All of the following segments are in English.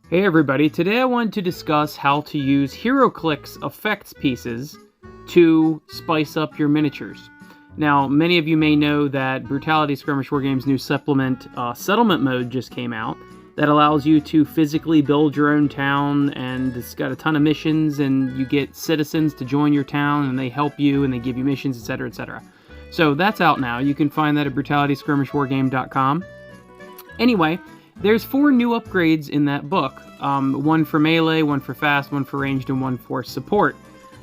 Hey everybody, today I wanted to discuss how to use HeroClix effects pieces to spice up your miniatures. Now, many of you may know that Brutality Skirmish Wargames' new supplement, Settlement Mode, just came out that allows you to physically build your own town, and it's got a ton of missions, and you get citizens to join your town, and they help you, and they give you missions, etc., etc. So that's out now. You can find that at brutalityskirmishwargame.com. Anyway, there's 4 new upgrades in that book. One for melee, one for fast, one for ranged, and one for support.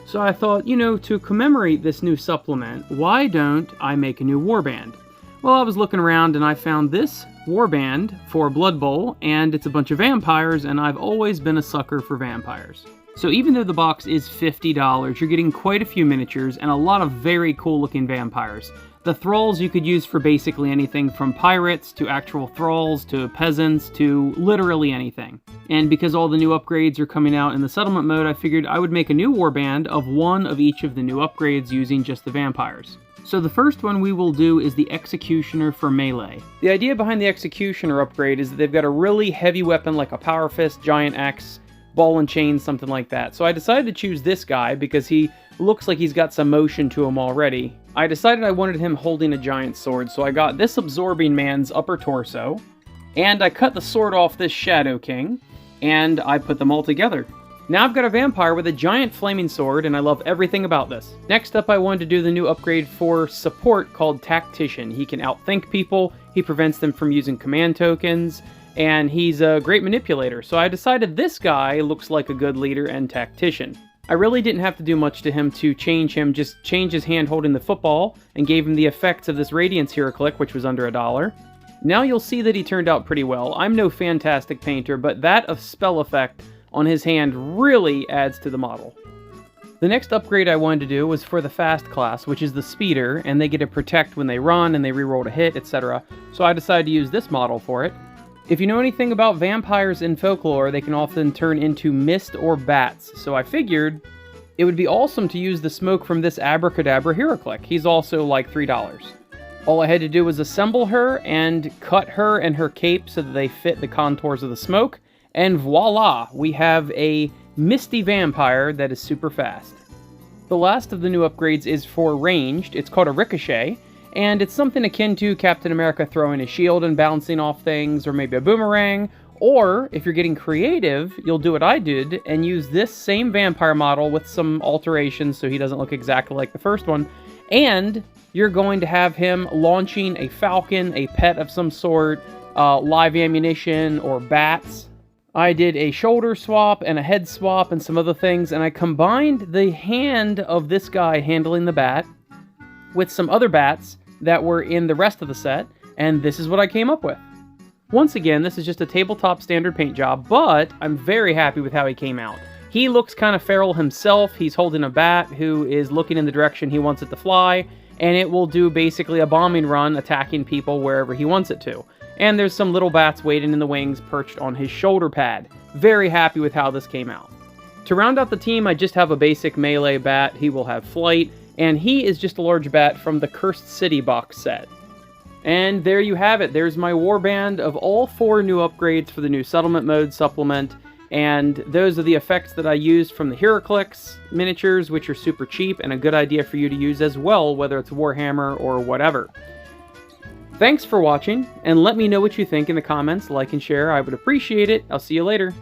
So I thought, to commemorate this new supplement, why don't I make a new warband? Well, I was looking around and I found this warband for Blood Bowl, and it's a bunch of vampires, and I've always been a sucker for vampires. So even though the box is $50, you're getting quite a few miniatures and a lot of very cool looking vampires. The thralls you could use for basically anything from pirates to actual thralls to peasants to literally anything. And because all the new upgrades are coming out in the settlement mode, I figured I would make a new warband of one of each of the new upgrades using just the vampires. So the first one we will do is the Executioner for melee. The idea behind the Executioner upgrade is that they've got a really heavy weapon like a Power Fist, Giant Axe, Ball and Chain, something like that. So I decided to choose this guy because he looks like he's got some motion to him already. I decided I wanted him holding a giant sword, so I got this Absorbing Man's upper torso, and I cut the sword off this Shadow King, and I put them all together. Now I've got a vampire with a giant flaming sword, and I love everything about this. Next up, I wanted to do the new upgrade for support called Tactician. He can outthink people, he prevents them from using command tokens, and he's a great manipulator. So I decided this guy looks like a good leader and tactician. I really didn't have to do much to him to change him, just change his hand holding the football, and gave him the effects of this Radiance HeroClix, which was under $1. Now you'll see that he turned out pretty well. I'm no fantastic painter, but that spell effect on his hand really adds to the model. The next upgrade I wanted to do was for the fast class, which is the speeder, and they get to protect when they run, and they reroll to hit, etc. So I decided to use this model for it. If you know anything about vampires in folklore, they can often turn into mist or bats, so I figured it would be awesome to use the smoke from this Abracadabra HeroClix. He's also like $3. All I had to do was assemble her and cut her and her cape so that they fit the contours of the smoke, and voila, we have a misty vampire that is super fast. The last of the new upgrades is for ranged. It's called a Ricochet, and it's something akin to Captain America throwing a shield and bouncing off things, or maybe a boomerang. Or, if you're getting creative, you'll do what I did and use this same vampire model with some alterations so he doesn't look exactly like the first one. And you're going to have him launching a falcon, a pet of some sort, live ammunition, or bats. I did a shoulder swap and a head swap and some other things, and I combined the hand of this guy handling the bat with some other bats that were in the rest of the set, and this is what I came up with. Once again, this is just a tabletop standard paint job, but I'm very happy with how he came out. He looks kind of feral himself. He's holding a bat who is looking in the direction he wants it to fly, and it will do basically a bombing run, attacking people wherever he wants it to. And there's some little bats waiting in the wings perched on his shoulder pad. Very happy with how this came out. To round out the team, I just have a basic melee bat. He will have flight, and he is just a large bat from the Cursed City box set. And there you have it. There's my warband of all 4 new upgrades for the new Settlement Mode supplement, and those are the effects that I used from the HeroClix miniatures, which are super cheap and a good idea for you to use as well, whether it's Warhammer or whatever. Thanks for watching, and let me know what you think in the comments. Like and share, I would appreciate it. I'll see you later.